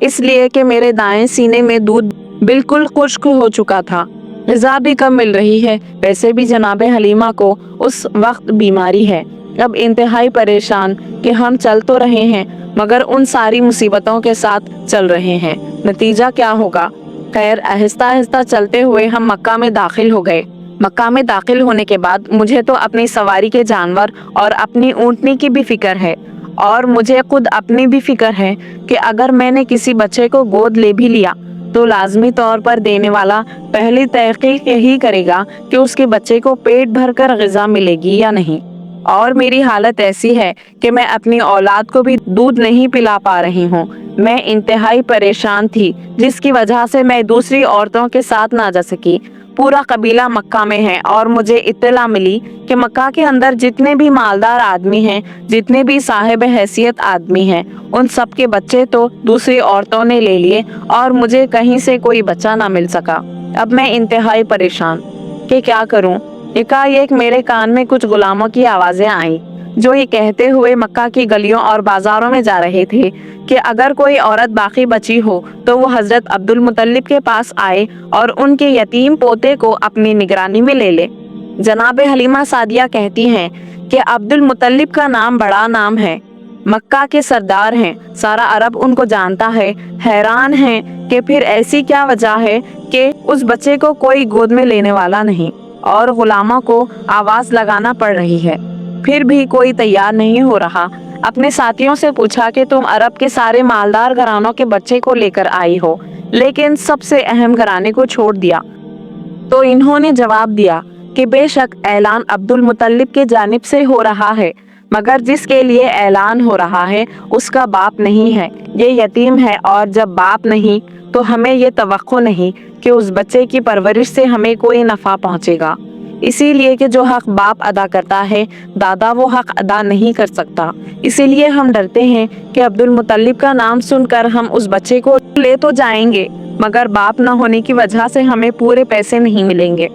इसलिए कि मेरे दाएं सीने में दूध बिल्कुल खुश्क हो चुका था। ग़िज़ा भी कम मिल रही है। वैसे भी जनाब हलीमा को उस वक्त बीमारी है, अब इंतहाई परेशान कि हम चल तो रहे हैं मगर उन सारी मुसीबतों के साथ चल रहे हैं, नतीजा क्या होगा। खैर, आहिस्ता आहिस्ता चलते हुए हम मक्का में दाखिल हो गए। मक्का में दाखिल होने के बाद मुझे तो अपनी सवारी के जानवर और अपनी ऊँटनी की भी फिक्र है, और मुझे खुद अपनी भी फिक्र है कि अगर मैंने किसी बच्चे को गोद ले भी लिया तो लाजमी तौर पर देने वाला पहली तहकीक यही करेगा कि उसके बच्चे को पेट भरकर ग़िज़ा मिलेगी या नहीं। और मेरी हालत ऐसी है कि मैं अपनी औलाद को भी दूध नहीं पिला पा रही हूँ। मैं इंतहाई परेशान थी, जिसकी वजह से मैं दूसरी औरतों के साथ ना जा सकी। पूरा कबीला मक्का में है और मुझे इत्तला मिली कि मक्का के अंदर जितने भी मालदार आदमी हैं, जितने भी साहिब हैसियत आदमी हैं, उन सब के बच्चे तो दूसरी औरतों ने ले लिए और मुझे कहीं से कोई बच्चा ना मिल सका। अब मैं इंतहाई परेशान कि क्या करूं। एकाएक मेरे कान में कुछ गुलामों की आवाजें आई जो ये कहते हुए मक्का की गलियों और बाजारों में जा रहे थे कि अगर कोई औरत बाकी बची हो तो वो हजरत अब्दुल मुतल्लिब के पास आए और उनके यतीम पोते को अपनी निगरानी में ले ले। जनाब हलीमा सादिया कहती हैं कि अब्दुल मुतल्लिब का नाम बड़ा नाम है, मक्का के सरदार हैं, सारा अरब उनको जानता है। हैरान हैं कि फिर ऐसी क्या वजह है कि उस बच्चे को कोई गोद में लेने वाला नहीं, और गुलामों को आवाज लगाना पड़ रही है, फिर भी कोई तैयार नहीं हो रहा। अपने साथियों से पूछा कि तुम अरब के सारे मालदार घरानों के बच्चे को लेकर आई हो, लेकिन सबसे अहम घराने को छोड़ दिया। तो इन्होंने जवाब दिया कि बेशक ऐलान अब्दुल मुतल्लिब के जानिब से हो रहा है, मगर जिसके लिए ऐलान हो रहा है उसका बाप नहीं है, ये यतीम है, और जब बाप नहीं तो हमें ये तवक्को नहीं कि उस बच्चे की परवरिश से हमें कोई नफ़ा पहुंचेगा। इसीलिए कि जो हक बाप अदा करता है दादा वो हक अदा नहीं कर सकता। इसीलिए हम डरते हैं कि अब्दुल मुतल्लिब का नाम सुनकर हम उस बच्चे को ले तो जाएंगे, मगर बाप न होने की वजह से हमें पूरे पैसे नहीं मिलेंगे।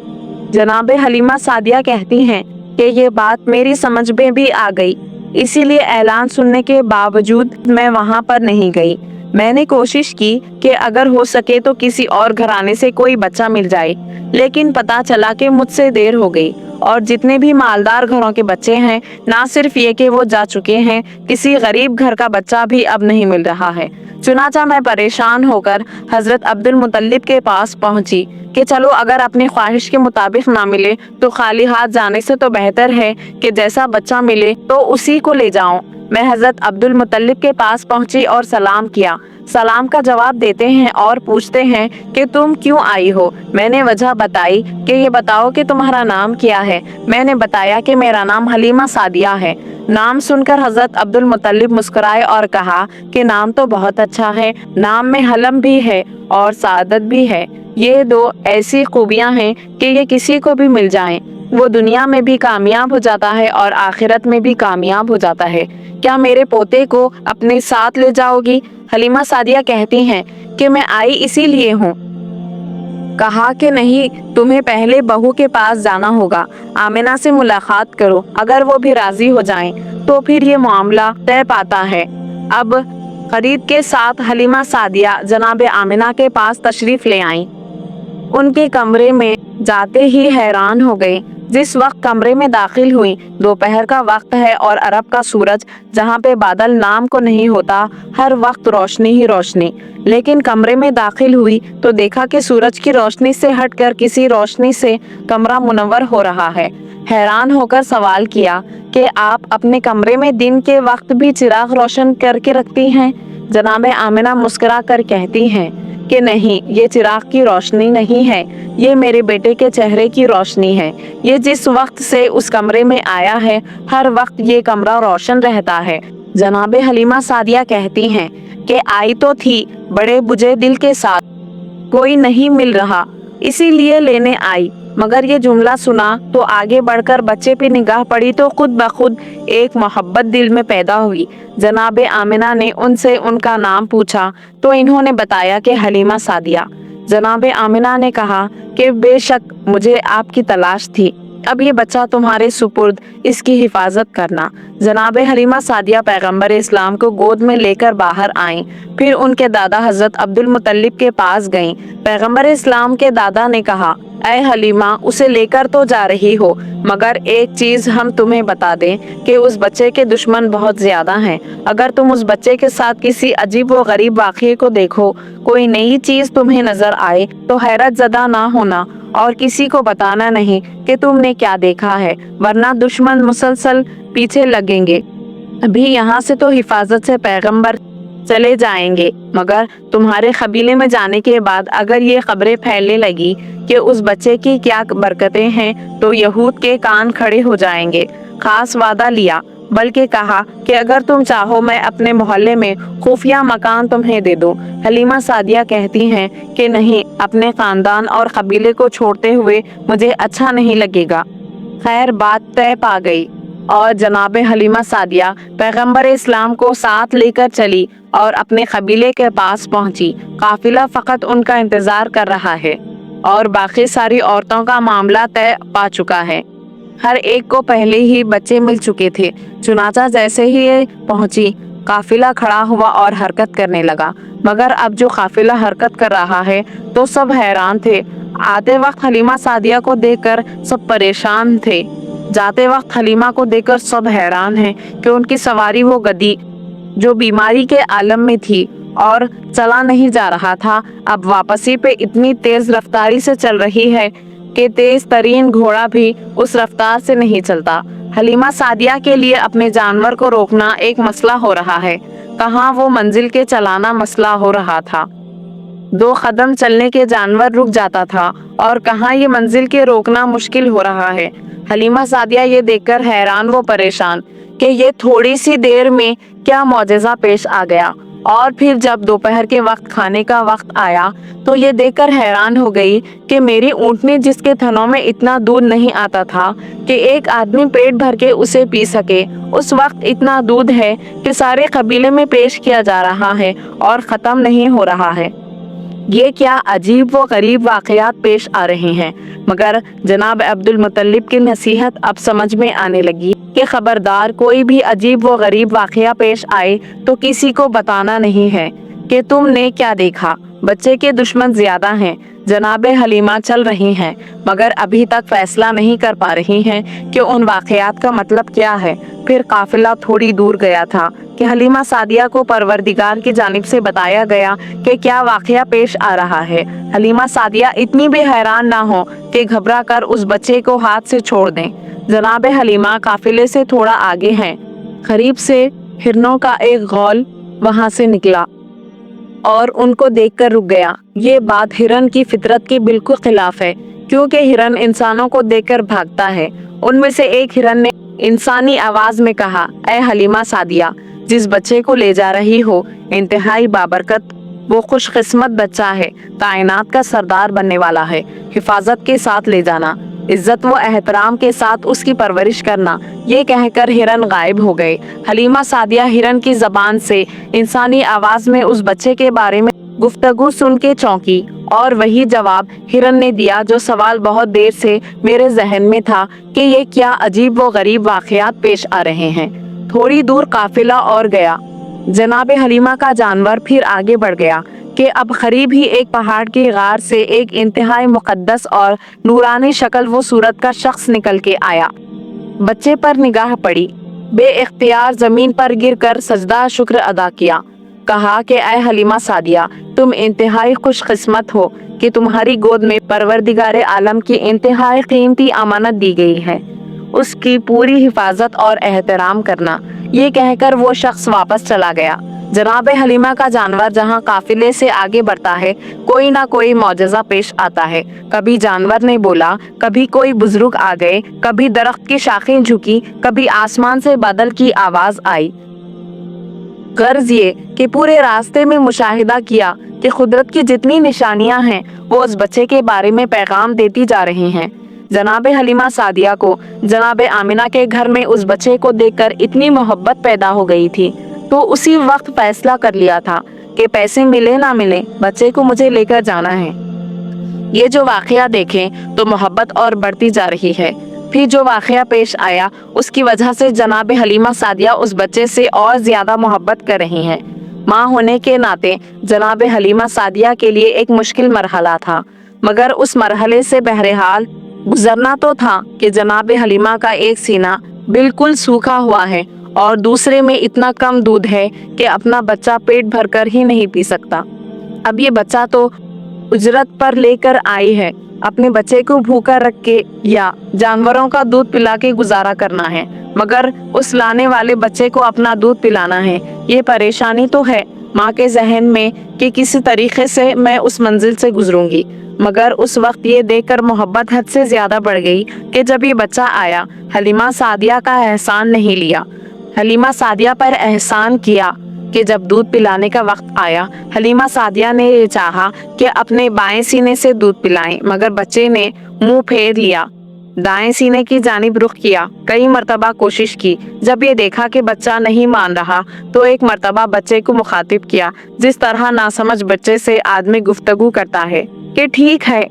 जनाब हलीमा सादिया कहती हैं कि ये बात मेरी समझ में भी आ गई, इसीलिए ऐलान सुनने के बावजूद मैं वहां पर नहीं गई। मैंने कोशिश की कि अगर हो सके तो किसी और घराने से कोई बच्चा मिल जाए, लेकिन पता चला कि मुझसे देर हो गई, और जितने भी मालदार घरों के बच्चे हैं, ना सिर्फ ये कि वो जा चुके हैं, किसी गरीब घर का बच्चा भी अब नहीं मिल रहा है। चुनाचा मैं परेशान होकर हजरत अब्दुल मुतल्लिब के पास पहुंची कि चलो अगर अपनी ख्वाहिश के मुताबिक ना मिले तो खाली हाथ जाने से तो बेहतर है कि जैसा बच्चा मिले तो उसी को ले जाऊं। मैं हजरत अब्दुल मुतल्लिब के पास पहुंची और सलाम किया। सलाम का जवाब देते हैं और पूछते हैं कि तुम क्यों आई हो। मैंने वजह बताई कि ये बताओ कि तुम्हारा नाम क्या है। मैंने बताया कि मेरा नाम हलीमा सादिया है। नाम सुनकर हजरत अब्दुल मुतल्लिब मुस्कुराए और कहा कि नाम तो बहुत अच्छा है, नाम में हलम भी है और सादत भी है। ये दो ऐसी खूबियां हैं कि ये किसी को भी मिल जाएं, वो दुनिया में भी कामयाब हो जाता है और आखिरत में भी कामयाब हो जाता है। क्या मेरे पोते को अपने साथ ले जाओगी? हलीमा सादिया कहती हैं कि मैं आई इसीलिए हूँ। कहा कि नहीं, तुम्हें पहले बहू के पास जाना होगा, आमिना से मुलाकात करो, अगर वो भी राजी हो जाएं तो फिर ये मामला तय पाता है। अब खरीद के साथ हलीमा सादिया जनाब आमिना के पास तशरीफ ले आईं। उनके कमरे में जाते ही हैरान हो गई। जिस वक्त कमरे में दाखिल हुई, दोपहर का वक्त है और अरब का सूरज जहाँ पे बादल नाम को नहीं होता, हर वक्त रोशनी ही रोशनी। लेकिन कमरे में दाखिल हुई तो देखा कि सूरज की रोशनी से हटकर किसी रोशनी से कमरा मुनव्वर हो रहा है। हैरान होकर सवाल किया कि आप अपने कमरे में दिन के वक्त भी चिराग रोशन करके रखती हैं? जनाब आमिना मुस्कुरा कर कहती हैं कि नहीं, ये चिराग की रोशनी नहीं है, ये मेरे बेटे के चेहरे की रोशनी है। ये जिस वक्त से उस कमरे में आया है, हर वक्त ये कमरा रोशन रहता है। जनाब हलीमा सादिया कहती हैं कि आई तो थी बड़े बुझे दिल के साथ, कोई नहीं मिल रहा इसीलिए लेने आई, मगर ये जुमला सुना तो आगे बढ़कर बच्चे पे निगाह पड़ी तो खुद ब खुद एक मोहब्बत दिल में पैदा हुई। जनाब आमिना ने उनसे उनका नाम पूछा तो इन्होंने बताया कि हलीमा सादिया। जनाब आमिना ने कहा कि बेशक मुझे आपकी तलाश थी, अब ये बच्चा तुम्हारे सुपुर्द, इसकी हिफाजत करना। जनाब हलीमा सादिया पैगंबर इस्लाम को गोद में लेकर बाहर आईं। फिर उनके दादा हजरत अब्दुल मुत्तलिब के पास गईं। पैगंबर इस्लाम के दादा ने कहा, ऐ हलीमा, उसे लेकर तो जा रही हो, मगर एक चीज हम तुम्हें बता दें कि उस बच्चे के दुश्मन बहुत ज्यादा हैं। अगर तुम उस बच्चे के साथ किसी अजीब व गरीब वाक़ये को देखो, कोई नई चीज तुम्हें नजर आए, तो हैरत ज़दा ना होना और किसी को बताना नहीं कि तुमने क्या देखा है, वरना दुश्मन मुसलसल पीछे लगेंगे। अभी यहाँ से तो हिफाजत से पैगंबर चले जाएंगे, मगर तुम्हारे कबीले में जाने के बाद अगर ये खबरें फैलने लगी कि उस बच्चे की क्या बरकतें हैं, तो यहूद के कान खड़े हो जाएंगे। खास वादा लिया, बल्कि कहा कि अगर तुम चाहो मैं अपने मोहल्ले में खुफिया मकान तुम्हें दे दूं। हलीमा सादिया कहती हैं कि नहीं, अपने खानदान और कबीले को छोड़ते हुए मुझे अच्छा नहीं लगेगा। खैर, बात तय पा गई और जनाब हलीमा सादिया पैगंबर इस्लाम को साथ लेकर चली और अपने कबीले के पास पहुंची। काफिला फकत उनका इंतजार कर रहा है और बाकी सारी औरतों का मामला तय पा चुका है। हर एक को पहले ही बच्चे मिल चुके थे। चुनाचा जैसे ही ये पहुंची, काफिला खड़ा हुआ और हरकत करने लगा। मगर अब जो काफिला हरकत कर रहा है तो सब हैरान थे। आते वक्त हलीमा सादिया को देखकर सब परेशान थे, जाते वक्त हलीमा को देखकर सब हैरान हैं कि उनकी सवारी वो गधी जो बीमारी के आलम में थी और चला नहीं जा रहा था, अब वापसी पे इतनी तेज रफ्तारी से चल रही है कि तेज तरीन घोड़ा भी उस रफ्तार से नहीं चलता। हलीमा सादिया के लिए अपने जानवर को रोकना एक मसला हो रहा है, कहाँ वो मंजिल के चलाना मसला हो रहा था। 2 कदम चलने के जानवर रुक जाता था और कहाँ ये मंजिल के रोकना मुश्किल हो रहा है। हलीमा सादिया ये देखकर हैरान व परेशान कि ये थोड़ी सी देर में क्या मौजज़ा पेश आ गया। और फिर जब दोपहर के वक्त खाने का वक्त आया तो ये देखकर हैरान हो गई कि मेरी ऊँटनी, जिसके थनों में इतना दूध नहीं आता था कि एक आदमी पेट भर के उसे पी सके, उस वक्त इतना दूध है कि सारे कबीले में पेश किया जा रहा है और ख़त्म नहीं हो रहा है। ये क्या अजीब व गरीब वाक़यात पेश आ रहे हैं। मगर जनाब अब्दुल मुत्तलिब की नसीहत अब समझ में आने लगी कि खबरदार, कोई भी अजीब व गरीब वाक़या पेश आए तो किसी को बताना नहीं है कि तुमने क्या देखा। बच्चे के दुश्मन ज्यादा हैं। जनाब हलीमा चल रही हैं, मगर अभी तक फैसला नहीं कर पा रही हैं कि उन वाक़यात का मतलब क्या है। फिर काफिला थोड़ी दूर गया था कि हलीमा सादिया को परवरदिगार की जानिब से बताया गया कि क्या वाक़या पेश आ रहा है। हलीमा सादिया इतनी भी हैरान ना हो कि घबरा कर उस बच्चे को हाथ से छोड़ दें। जनाब हलीमा काफिले से थोड़ा आगे हैं। करीब से हिरनों का एक गौल वहां से निकला और उनको देखकर रुक गया। ये बात हिरन की फितरत के बिल्कुल खिलाफ है, क्योंकि हिरन इंसानों को देखकर भागता है। उनमें से एक हिरन ने इंसानी आवाज में कहा, ऐ हलीमा सादिया, जिस बच्चे को ले जा रही हो इंतहाई बाबरकत, वो खुशकिस्मत बच्चा है, कायनात का सरदार बनने वाला है। हिफाजत के साथ ले जाना, इज्जत व एहतराम के साथ उसकी परवरिश करना। ये कहकर हिरन गायब हो गए। हलीमा सादिया हिरन की जबान से इंसानी आवाज में उस बच्चे के बारे में गुफ्तगू सुन के चौंकी और वही जवाब हिरन ने दिया जो सवाल बहुत देर से मेरे जहन में था कि ये क्या अजीब व गरीब वाक़यात पेश आ रहे हैं। थोड़ी दूर काफिला और गया। जनाब हलीमा का जानवर फिर आगे बढ़ गया कि अब करीब ही एक पहाड़ की गार से एक इंतहाई मुकद्दस और नूरानी शक्ल व सूरत का शख्स निकल के आया। बच्चे पर निगाह पड़ी, बेइख्तियार जमीन पर गिरकर सजदा शुक्र अदा किया। कहा कि ऐ हलीमा सादिया, तुम इंतहाई खुशकिस्मत हो कि तुम्हारी गोद में परवरदिगार आलम की इंतहाई कीमती अमानत दी गई है। उसकी पूरी हिफाजत और एहतराम करना। ये कहकर वो शख्स वापस चला गया। जनाब हलीमा का जानवर जहाँ काफिले से आगे बढ़ता है, कोई ना कोई मौजज़ा पेश आता है। कभी जानवर ने बोला, कभी कोई बुजुर्ग आ गए, कभी दरख्त की शाखें झुकी, कभी आसमान से बादल की आवाज आई। गर्ज ये कि पूरे रास्ते में मुशाहिदा किया कि कुदरत की जितनी निशानियां हैं वो उस बच्चे के बारे में पैगाम देती जा रही हैं। जनाब हलीमा सादिया को जनाब आमिना के घर में उस बच्चे को देखकर इतनी मोहब्बत पैदा हो गई थी, तो उसी वक्त फैसला कर लिया था कि पैसे मिले ना मिले, बच्चे को मुझे लेकर जाना है। ये जो वाकया देखें तो मोहब्बत और बढ़ती जा रही है। फिर जो वाकया पेश आया उसकी वजह से जनाब हलीमा सादिया उस बच्चे से और ज्यादा मोहब्बत कर रही हैं। माँ होने के नाते जनाब हलीमा सादिया के लिए एक मुश्किल मरहला था, मगर उस मरहले से बहरहाल गुजरना तो था कि जनाब हलीमा का एक सीना बिल्कुल सूखा हुआ है और दूसरे में इतना कम दूध है कि अपना बच्चा पेट भरकर ही नहीं पी सकता। अब ये बच्चा तो उजरत पर लेकर आई है, अपने बच्चे को भूखा रख के या जानवरों का दूध पिला के गुजारा करना है, मगर उस लाने वाले बच्चे को अपना दूध पिलाना है। ये परेशानी तो है माँ के जहन में कि किसी तरीके से मैं उस मंजिल से गुजरूंगी, मगर उस वक्त ये देखकर मोहब्बत हद से ज्यादा बढ़ गई कि जब ये बच्चा आया हलीमा सादिया का एहसान नहीं लिया। हलीमा सादिया पर एहसान किया कि जब दूध पिलाने का वक्त आया हलीमा सादिया ने ये चाहा कि अपने बाएं सीने से दूध पिलाएं, मगर बच्चे ने मुंह फेर लिया, दाएं सीने की जानिब रुख किया। कई मर्तबा कोशिश की, जब ये देखा कि बच्चा नहीं मान रहा तो एक मर्तबा बच्चे को मुखातिब किया, जिस तरह नासमझ बच्चे से आदमी गुफ्तगू करता है कि ठीक है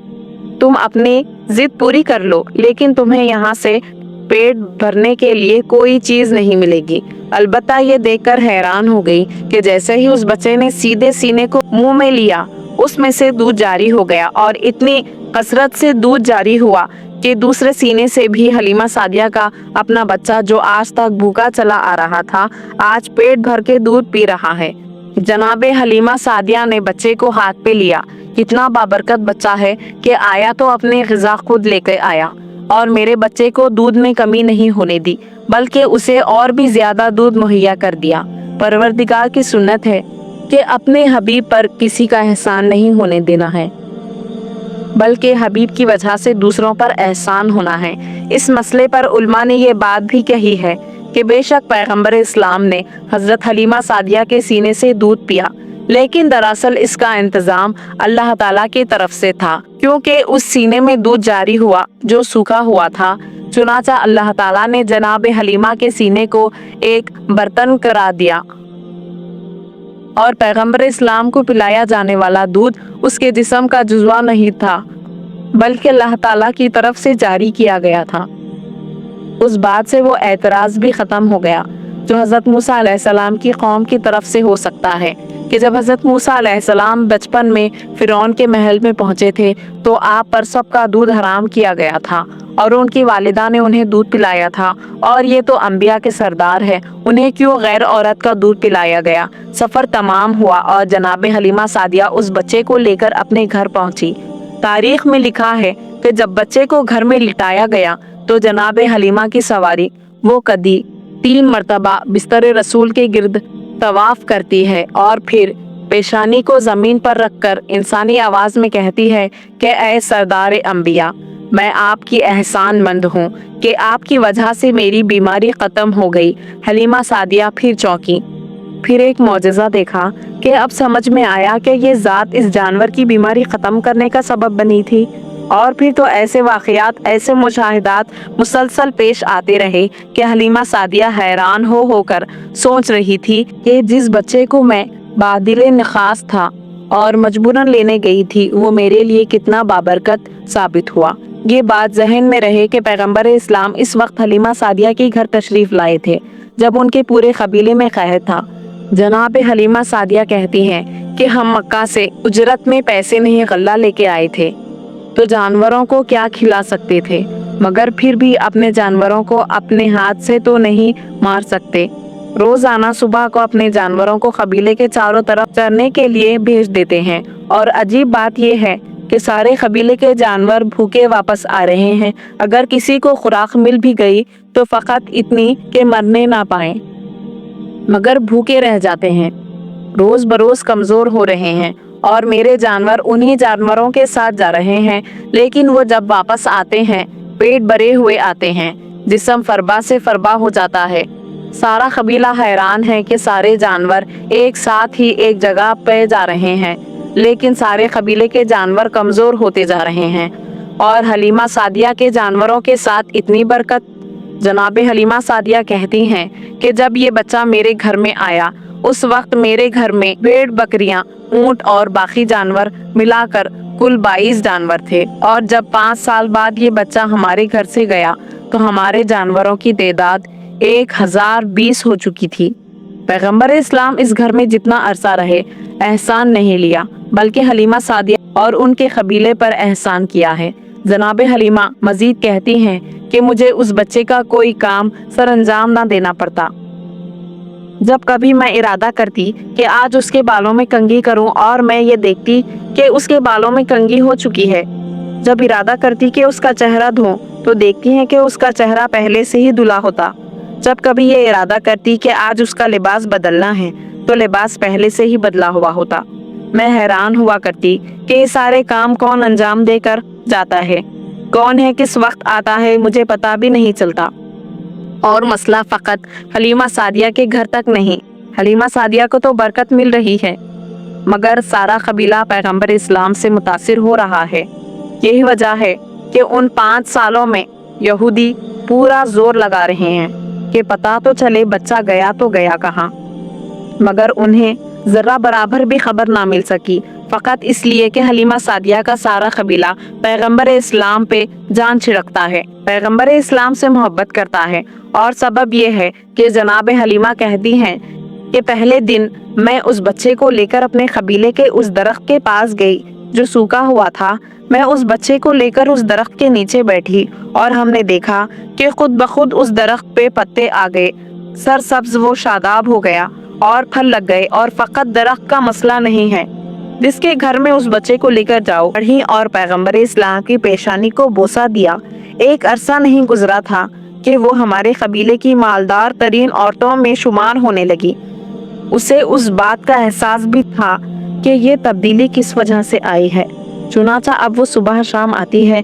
तुम अपनी जिद पूरी कर लो, लेकिन तुम्हें यहाँ से पेट भरने के लिए कोई चीज नहीं मिलेगी। अलबत्ता ये देखकर हैरान हो गई कि जैसे ही उस बच्चे ने सीधे सीने को मुंह में लिया उसमें से दूध जारी हो गया और इतनी कसरत से दूध जारी हुआ कि दूसरे सीने से भी हलीमा सादिया का अपना बच्चा जो आज तक भूखा चला आ रहा था आज पेट भर के दूध पी रहा है। जनाबे हलीमा सादिया ने बच्चे को हाथ पे लिया। कितना बाबरकत बच्चा है कि आया तो अपने ग़िज़ा खुद लेकर आया और मेरे बच्चे को दूध में कमी नहीं होने दी, बल्कि उसे और भी ज्यादा दूध मुहैया कर दिया। परवरदिगार की सुन्नत है कि अपने हबीब पर किसी का एहसान नहीं होने देना है, बल्कि हबीब की वजह से दूसरों पर एहसान होना है। इस मसले पर उलमा ने ये बात भी कही है कि बेशक पैगंबर इस्लाम ने हजरत हलीमा सादिया के सीने से दूध पिया, लेकिन दरअसल इसका इंतजाम अल्लाह ताला की तरफ से था, क्योंकि उस सीने में दूध जारी हुआ जो सूखा हुआ था। चुनाचा अल्लाह ताला ने जनाब हलीमा के सीने को एक बर्तन करार दिया और पैगंबर इस्लाम को पिलाया जाने वाला दूध उसके जिस्म का जुज़वा नहीं था, बल्कि अल्लाह ताला की तरफ से जारी किया गया था। उस बात से वो एतराज़ भी ख़त्म हो गया जो हज़रत मूसा अलैहिस्सलाम की कौम की तरफ से हो सकता है कि जब हज़रत मूसा अलैहिस्सलाम बचपन में फ़िरौन के महल में पहुंचे थे तो आप पर सबका दूध हराम किया गया था और उनकी वालिदा ने उन्हें दूध पिलाया था, और ये तो अंबिया के सरदार है, उन्हें क्यों गैर औरत का दूध पिलाया गया। सफ़र तमाम हुआ और जनाब हलीमा सादिया उस बच्चे को लेकर अपने घर पहुंची। तारीख में लिखा है कि जब बच्चे को घर में लिटाया गया तो जनाब हलीमा की सवारी वो कदी 3 मरतबा बिस्तर रसूल के गिर्द तवाफ करती है और फिर पेशानी को जमीन पर रखकर इंसानी आवाज में कहती है कि ऐ सरदार अंबिया, मैं आपकी एहसानमंद हूँ कि आपकी वजह से मेरी बीमारी खत्म हो गई। हलीमा सादिया फिर चौंकी, फिर एक मौजज़ा देखा कि अब समझ में आया कि ये ज़ात इस जानवर की बीमारी ख़त्म करने का सबब बनी थी। और फिर तो ऐसे वाक़यात, ऐसे मुशाहिदात मुसलसल पेश आते रहे कि हलीमा सादिया हैरान होकर सोच रही थी कि जिस बच्चे को मैं बादिल निखास था और मजबूरन लेने गई थी वो मेरे लिए कितना बाबरकत साबित हुआ। ये बात जहन में रहे कि पैगंबर इस्लाम इस वक्त हलीमा सादिया के घर तशरीफ़ लाए थे जब उनके पूरे कबीले में कहर था। जनाब हलीमा सादिया कहती हैं कि हम मक्का से उजरत में पैसे नहीं गल्ला लेके आए थे तो जानवरों को क्या खिला सकते थे, मगर फिर भी अपने जानवरों को अपने हाथ से तो नहीं मार सकते। रोजाना सुबह को अपने जानवरों को कबीले के चारों तरफ चरने के लिए भेज देते हैं, और अजीब बात यह है कि सारे कबीले के जानवर भूखे वापस आ रहे हैं। अगर किसी को खुराक मिल भी गई तो फकत इतनी कि मरने ना पाए, मगर भूखे रह जाते हैं, रोज बरोज कमजोर हो रहे हैं। और मेरे जानवर उन्हीं जानवरों के साथ जा रहे हैं, लेकिन वो जब वापस आते हैं पेट भरे हुए आते हैं, जिस्म फरबा से फरबा हो जाता है। सारा कबीला हैरान है कि सारे जानवर एक साथ ही एक जगह पे जा रहे हैं, लेकिन सारे कबीले के जानवर कमजोर होते जा रहे हैं और हलीमा सादिया के जानवरों के साथ इतनी बरकत। जनाब हलीमा सादिया कहती हैं कि जब ये बच्चा मेरे घर में आया उस वक्त मेरे घर में भेड़, बकरियां, ऊंट और बाकी जानवर मिलाकर कुल 22 जानवर थे, और जब 5 साल बाद ये बच्चा हमारे घर से गया तो हमारे जानवरों की तादाद 1020 हो चुकी थी। पैगंबर इस्लाम इस घर में जितना अरसा रहे एहसान नहीं लिया, बल्कि हलीमा सादिया और उनके कबीले पर एहसान किया है। जनाब हलीमा मजीद कहती हैं कि मुझे उस बच्चे का कोई काम सरअंजाम ना देना पड़ता। जब कभी मैं इरादा करती कि आज उसके बालों में कंघी करूं और मैं ये देखती कि उसके बालों में कंघी हो चुकी है, जब इरादा करती कि उसका चेहरा धोऊं तो देखती हैं कि उसका चेहरा पहले से ही धुला होता। जब कभी ये इरादा करती कि आज उसका लिबास बदलना है तो लिबास पहले से ही बदला हुआ होता। मैं हैरान हुआ करती कि ये सारे काम कौन अंजाम देकर जाता है, कौन है, किस वक्त आता है, मुझे पता भी नहीं चलता। और मसला फकत हलीमा सादिया के घर तक नहीं, हलीमा सादिया को तो बरकत मिल रही है, मगर सारा कबीला पैगंबर इस्लाम से मुतासिर हो रहा है। यही वजह है कि उन 5 सालों में यहूदी पूरा जोर लगा रहे हैं कि पता तो चले बच्चा गया तो गया कहाँ, मगर उन्हें जरा बराबर भी खबर ना मिल सकी, फकत इसलिए कि हलीमा सादिया का सारा कबीला पैगंबर इस्लाम पे जान छिड़कता है, पैगंबर इस्लाम से मोहब्बत करता है। और सबब ये है कि जनाब हलीमा कहती हैं कि पहले दिन मैं उस बच्चे को लेकर अपने कबीले के उस दरख्त के पास गई जो सूखा हुआ था। मैं उस बच्चे को लेकर उस दरख्त के नीचे बैठी और हमने देखा कि खुद ब खुद उस दरख्त पे पत्ते आ गए, सरसब्ज वो शादाब हो गया और फल लग गए। और फकत दरख्त का मसला नहीं है, जिसके घर में उस बच्चे को लेकर जाओ पढ़ी और पैगंबर इस्लाम की पेशानी को बोसा दिया। एक अरसा नहीं गुजरा था कि वो हमारे कबीले की मालदार तरीन औरतों में शुमार होने लगी। उसे उस बात का एहसास भी था कि ये तब्दीली किस वजह से आई है। चुनाचा अब वो सुबह शाम आती है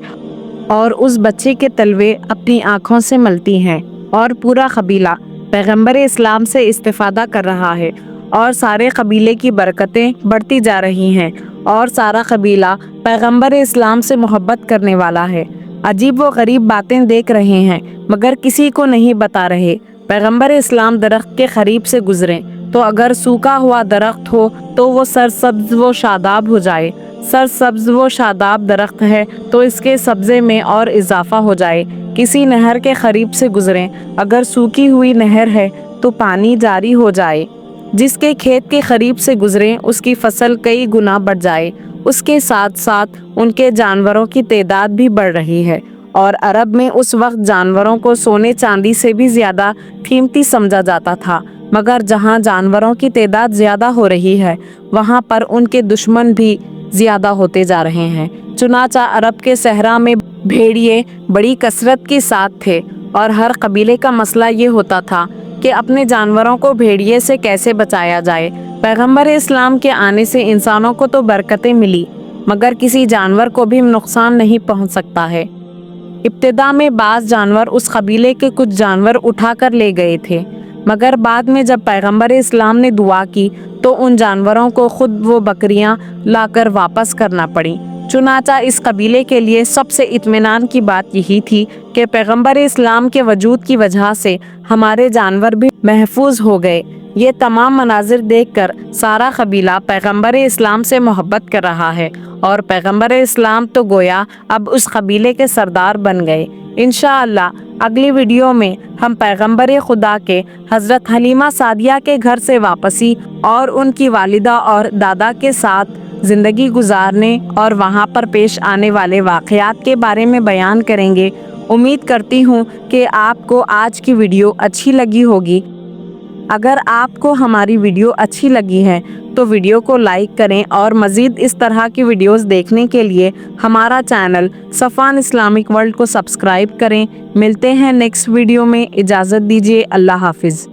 और उस बच्चे के तलवे अपनी आंखों से मलती हैं और पूरा कबीला पैगंबर इस्लाम से इस्तिफादा कर रहा है और सारे कबीले की बरकतें बढ़ती जा रही हैं और सारा कबीला पैगंबर इस्लाम से मोहब्बत करने वाला है। अजीब व गरीब बातें देख रहे हैं मगर किसी को नहीं बता रहे। पैगंबर इस्लाम दरख्त के करीब से गुजरे तो अगर सूखा हुआ दरख्त हो तो वो सरसब्ज व शादाब हो जाए, सरसब्ज व शादाब दरख्त है तो इसके सब्जे में और इजाफा हो जाए। किसी नहर के करीब से गुजरें, अगर सूखी हुई नहर है तो पानी जारी हो जाए। जिसके खेत के करीब से गुजरें उसकी फसल कई गुना बढ़ जाए। उसके साथ साथ उनके जानवरों की तादाद भी बढ़ रही है और अरब में उस वक्त जानवरों को सोने चांदी से भी ज्यादा कीमती समझा जाता था, मगर जहां जानवरों की तादाद ज्यादा हो रही है वहां पर उनके दुश्मन भी ज्यादा होते जा रहे हैं। चुनाचा अरब के सहरा में भेड़िए बड़ी कसरत के साथ थे और हर कबीले का मसला ये होता था कि अपने जानवरों को भेड़िए से कैसे बचाया जाए। पैगंबर इस्लाम के आने से इंसानों को तो बरकतें मिली, मगर किसी जानवर को भी नुकसान नहीं पहुंच सकता है। इब्तिदा में बाज़ जानवर उस कबीले के कुछ जानवर उठा कर ले गए थे, मगर बाद में जब पैगंबर इस्लाम ने दुआ की तो उन जानवरों को खुद वो बकरियां लाकर वापस करना पड़ी। चुनाचा इस कबीले के लिए सबसे इत्मीनान की बात यही थी कि पैगंबर इस्लाम के वजूद की वजह से हमारे जानवर भी महफूज हो गए। ये तमाम मनाजिर देखकर सारा कबीला पैगंबर इस्लाम से मोहब्बत कर रहा है और पैगंबर इस्लाम तो गोया अब उस कबीले के सरदार बन गए। इंशाअल्लाह अगली वीडियो में हम पैगंबर खुदा के हज़रत हलीमा सादिया के घर से वापसी और उनकी वालिदा और दादा के साथ ज़िंदगी गुजारने और वहाँ पर पेश आने वाले वाक़यात के बारे में बयान करेंगे। उम्मीद करती हूँ कि आपको आज की वीडियो अच्छी लगी होगी। अगर आपको हमारी वीडियो अच्छी लगी है तो वीडियो को लाइक करें और मज़ीद इस तरह की वीडियोस देखने के लिए हमारा चैनल सफ़ान इस्लामिक वर्ल्ड को सब्सक्राइब करें। मिलते हैं नेक्स्ट वीडियो में, इजाज़त दीजिए, अल्लाह हाफिज़।